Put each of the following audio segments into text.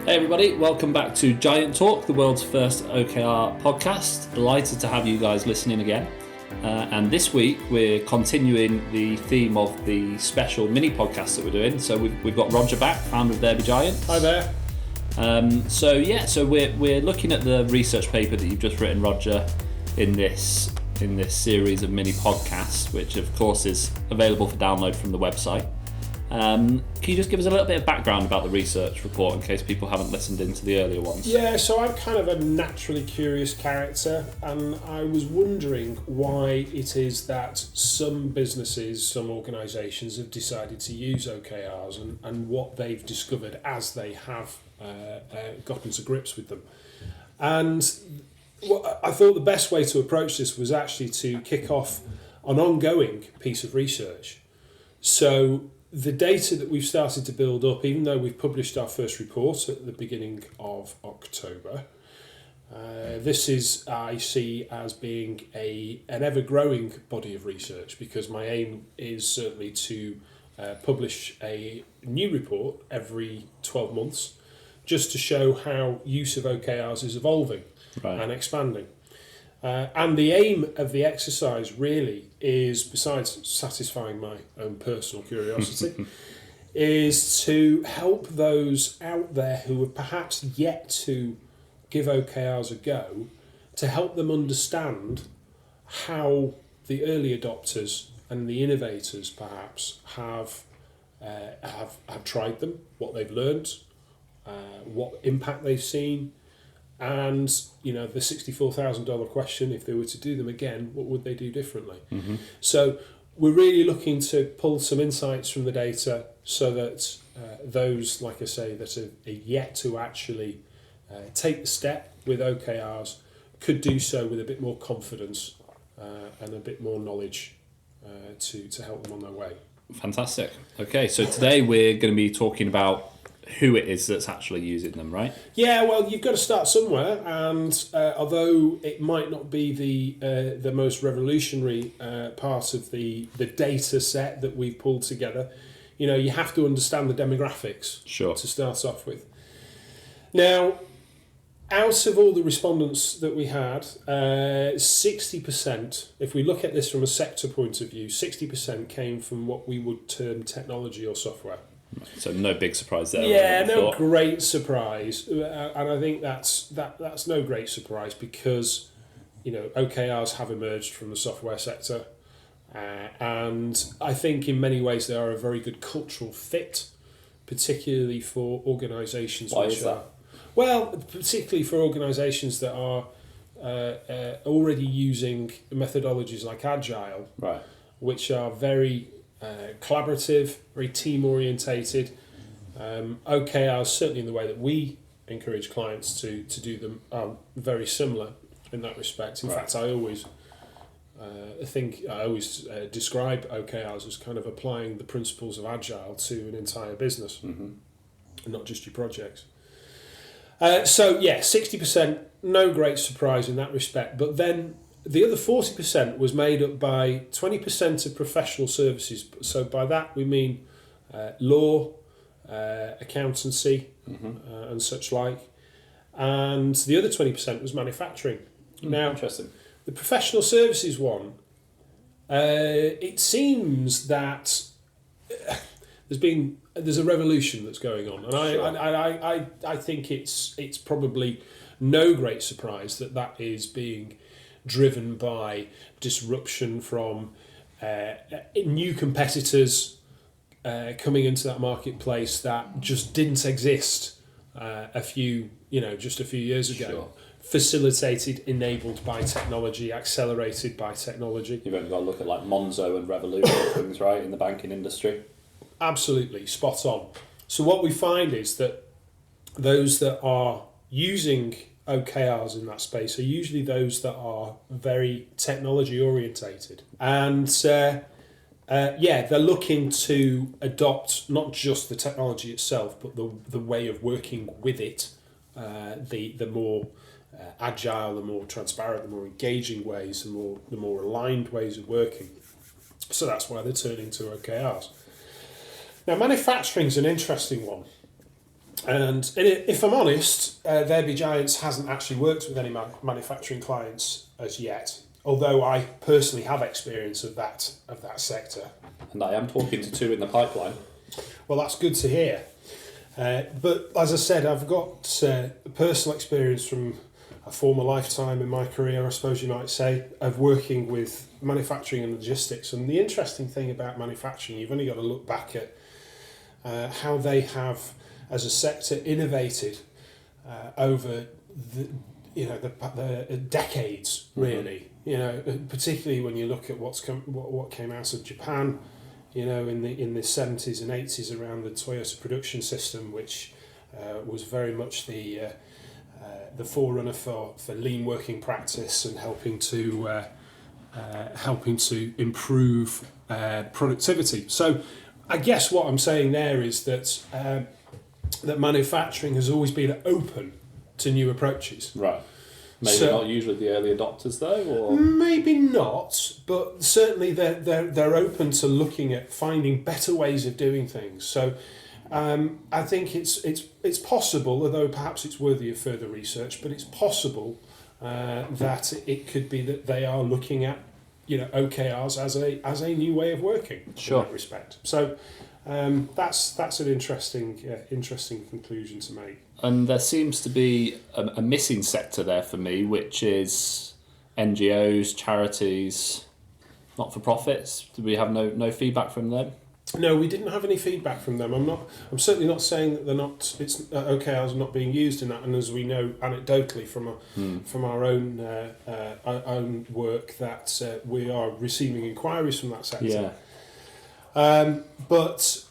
Hey everybody, welcome back to Giant Talk, the world's first OKR podcast. Delighted to have you guys listening again. And this week we're continuing the theme of the special mini podcast that we're doing. So we've got Roger back, founder of Derby Giants. Hi there. So we're looking at the research paper that you've just written, Roger, in this series of mini podcasts, which of course is available for download from the website. Can you just give us a little bit of background about the research report in case people haven't listened into the earlier ones? Yeah, so I'm kind of a naturally curious character, and I was wondering why it is that some businesses, some organisations have decided to use OKRs and what they've discovered as they have gotten to grips with them. And I thought the best way to approach this was actually to kick off an ongoing piece of research. So the data that we've started to build up, even though we've published our first report at the beginning of October, this is, I see as being an ever-growing body of research, because my aim is certainly to publish a new report every 12 months, just to show how use of OKRs is evolving and expanding. And the aim of the exercise really is, besides satisfying my own personal curiosity, is to help those out there who have perhaps yet to give OKRs a go, to help them understand how the early adopters and the innovators perhaps have tried them, what they've learned, what impact they've seen. And, you know, the $64,000 question, if they were to do them again, what would they do differently? Mm-hmm. So we're really looking to pull some insights from the data so that those, like I say, that are yet to actually take the step with OKRs could do so with a bit more confidence and a bit more knowledge to help them on their way. Fantastic. Okay, so today we're going to be talking about who it is that's actually using them, right? Yeah, well, you've got to start somewhere, and although it might not be the most revolutionary part of the data set that we've pulled together, you know, you have to understand the demographics to start off with. Now, out of all the respondents that we had, 60%, if we look at this from a sector point of view, 60% came from what we would term technology or software. So no big surprise there. Yeah, no great surprise, and I think that's no great surprise because, you know, OKRs have emerged from the software sector, and I think in many ways they are a very good cultural fit, particularly for organisations. Why is that? Well, particularly for organisations that are already using methodologies like Agile, right, which are very collaborative, very team orientated. OKRs, certainly in the way that we encourage clients to do them, are very similar in that respect. In fact, I always describe OKRs as kind of applying the principles of Agile to an entire business, and not just your projects. So yeah, 60%, no great surprise in that respect. But then the other 40% was made up by 20% of professional services. So by that we mean law, accountancy, and such like. And the other 20% was manufacturing. Now, interesting. The professional services one, it seems that there's a revolution that's going on, and I think it's probably no great surprise that is being driven by disruption from new competitors coming into that marketplace that just didn't exist just a few years ago. Sure. Facilitated, enabled by technology, accelerated by technology. You've only got to look at like Monzo and Revolut and things, right, in the banking industry. Absolutely, spot on. So what we find is that those that are using OKRs in that space are usually those that are very technology orientated, and they're looking to adopt not just the technology itself, but the way of working with it, the more agile, the more transparent, the more engaging ways, the more aligned ways of working. So that's why they're turning to OKRs. Now, manufacturing is an interesting one. And if I'm honest, There Be Giants hasn't actually worked with any manufacturing clients as yet, although I personally have experience of that sector. And I am talking to two in the pipeline. Well, that's good to hear. But as I said, I've got personal experience from a former lifetime in my career, I suppose you might say, of working with manufacturing and logistics. And the interesting thing about manufacturing, you've only got to look back at how they have, as a sector, innovated over the decades, really. Particularly when you look at what came out of Japan, in the 70s and 80s around the Toyota production system, which was very much the forerunner for lean working practice and helping to improve productivity. So I guess what I'm saying there is that manufacturing has always been open to new approaches. Right. Maybe not usually the early adopters though, or maybe not, but certainly they're open to looking at finding better ways of doing things. So I think it's possible, although perhaps it's worthy of further research, but it's possible that it could be that they are looking at OKRs as a new way of working. Sure. In that respect. So that's an interesting conclusion to make. And there seems to be a missing sector there for me, which is NGOs, charities, not-for-profits. Do we have no feedback from them? No, we didn't have any feedback from them. I'm certainly not saying that they're not. It's OKRs are not being used in that. And as we know anecdotally from our own work, that we are receiving inquiries from that sector. Yeah. But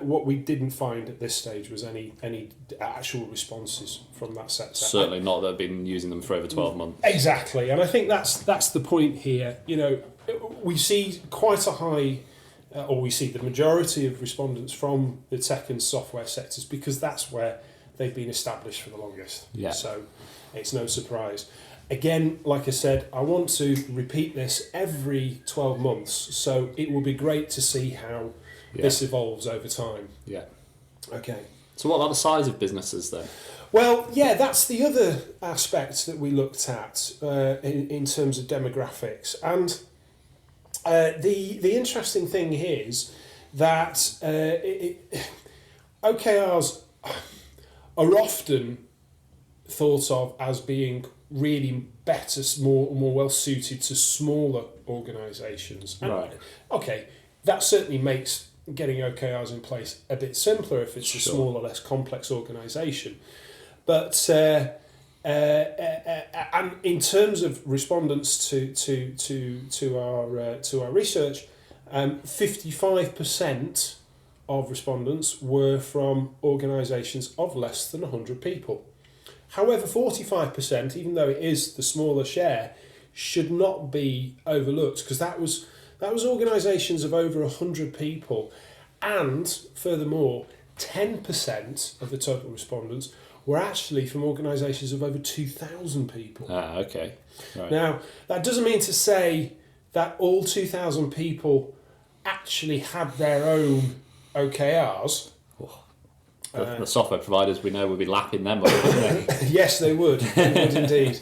what we didn't find at this stage was any actual responses from that sector. Certainly not that I've been using them for over 12 months. Exactly, and I think that's the point here. We see quite a high, or we see the majority of respondents from the tech and software sectors because that's where they've been established for the longest. Yeah. So it's no surprise. Again, like I said, I want to repeat this every 12 months, so it will be great to see how this evolves over time. Yeah. Okay. So what about the size of businesses then? Well, yeah, that's the other aspect that we looked at in terms of demographics. And the interesting thing is that OKRs are often thought of as being really better, more well suited to smaller organisations. Right. Okay, that certainly makes getting OKRs in place a bit simpler if it's a smaller, less complex organisation. But and in terms of respondents to our research, 55% of respondents were from organisations of less than 100 people. However, 45%, even though it is the smaller share, should not be overlooked because that was organisations of over 100 people, and furthermore, 10% of the total respondents were actually from organisations of over 2,000 people. Ah, okay. Right. Now, that doesn't mean to say that all 2,000 people actually had their own OKRs. The software providers we know would be lapping them up, wouldn't they? Yes, they would. They would indeed.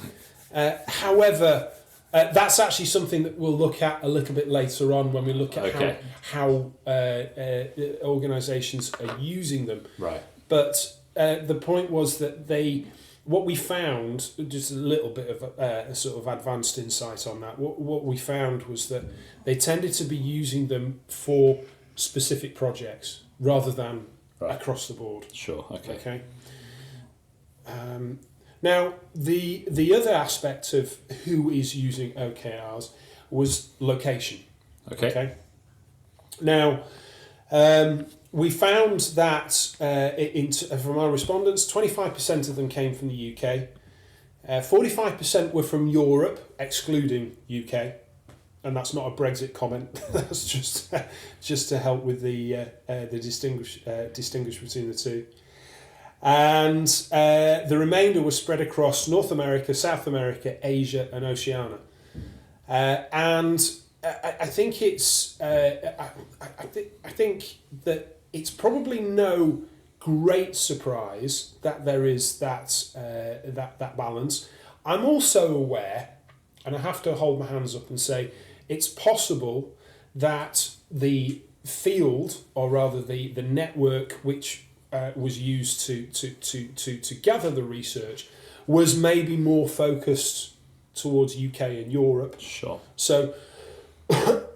However, that's actually something that we'll look at a little bit later on when we look at how organisations are using them. Right. But the point was that what we found, just a little bit of a sort of advanced insight on that, what we found was that they tended to be using them for specific projects rather than across the board. Sure, okay. Now, the other aspect of who is using OKRs was location. Okay. Now, we found that from our respondents, 25% of them came from the UK, 45% were from Europe, excluding UK, and that's not a Brexit comment. That's just to help with the distinguish between the two. And the remainder was spread across North America, South America, Asia, and Oceania. And I think it's I think that it's probably no great surprise that there is that balance. I'm also aware, and I have to hold my hands up and say, it's possible that the field, or rather the network which was used to gather the research, was maybe more focused towards UK and Europe. Sure. So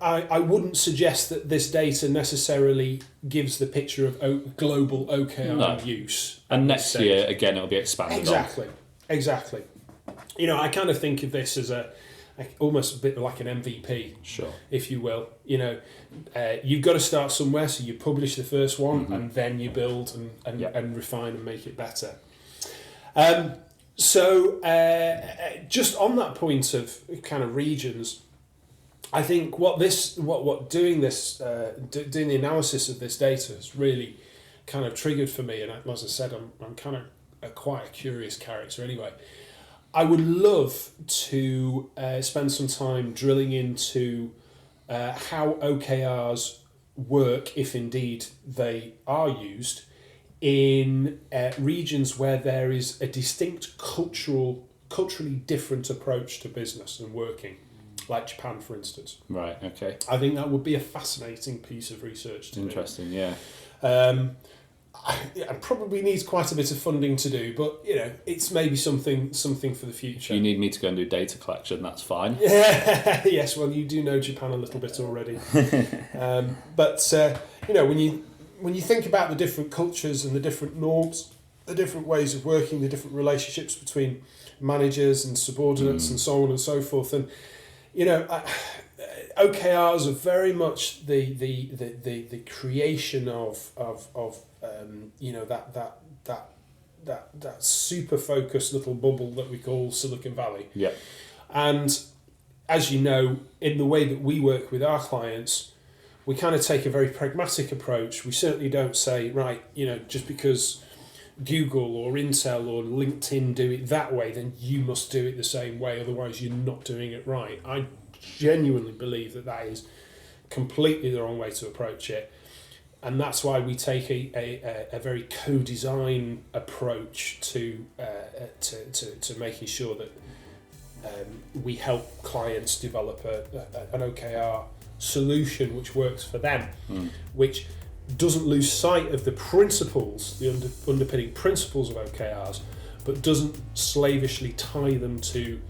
I wouldn't suggest that this data necessarily gives the picture of global OKR use. And next year, again, it'll be expanded Exactly. You know, I kind of think of this as almost a bit like an MVP, sure, if you will. You know, you've got to start somewhere, so you publish the first one, and then you build and refine and make it better. So just on that point of kind of regions, I think doing the analysis of this data has really kind of triggered for me, and as I said, I'm kind of quite a curious character anyway. I would love to spend some time drilling into how OKRs work, if indeed they are used, in regions where there is a distinct culturally different approach to business and working, like Japan, for instance. Right, okay. I think that would be a fascinating piece of research to Interesting, me. Yeah. It probably needs quite a bit of funding to do, but you know, it's maybe something for the future. If you need me to go and do data collection, that's fine. Yes, well, you do know Japan a little bit already. But you know, when you think about the different cultures and the different norms, the different ways of working, the different relationships between managers and subordinates and so on and so forth, and you know, OKRs are very much the creation of you know, that super focused little bubble that we call Silicon Valley. Yeah. And as you know, in the way that we work with our clients, we kind of take a very pragmatic approach. We certainly don't say, right, you know, just because Google or Intel or LinkedIn do it that way, then you must do it the same way, otherwise you're not doing it right. I genuinely believe that is completely the wrong way to approach it. And that's why we take a very co-design approach to making sure that we help clients develop an OKR solution which works for them, which doesn't lose sight of the principles, the underpinning principles of OKRs, but doesn't slavishly tie them to,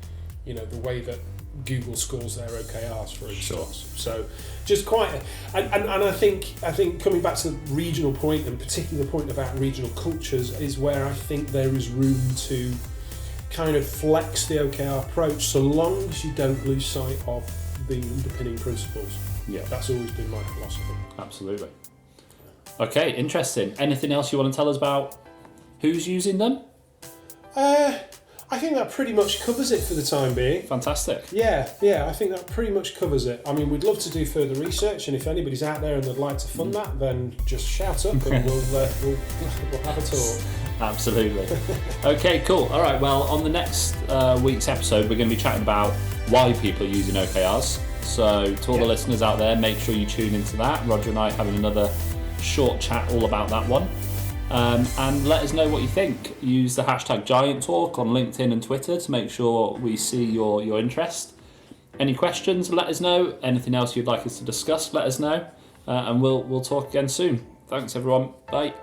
you know, the way that Google scores their OKRs, for instance. Sure. So just quite, and I think coming back to the regional point, and particularly the point about regional cultures, is where I think there is room to kind of flex the OKR approach, so long as you don't lose sight of the underpinning principles. Yeah, that's always been my philosophy. Absolutely. Okay, interesting. Anything else you want to tell us about who's using them? I think that pretty much covers it for the time being. Fantastic. Yeah, I think that pretty much covers it. I mean, we'd love to do further research, and if anybody's out there and they'd like to fund that, then just shout up and we'll have a talk. Absolutely. Okay, cool. All right, well, on the next week's episode, we're going to be chatting about why people are using OKRs. So to all the listeners out there, make sure you tune into that. Roger and I having another short chat all about that one. And let us know what you think. Use the hashtag #GiantTalk on LinkedIn and Twitter to make sure we see your interest. Any questions, let us know. Anything else you'd like us to discuss, let us know. And we'll talk again soon. Thanks, everyone. Bye.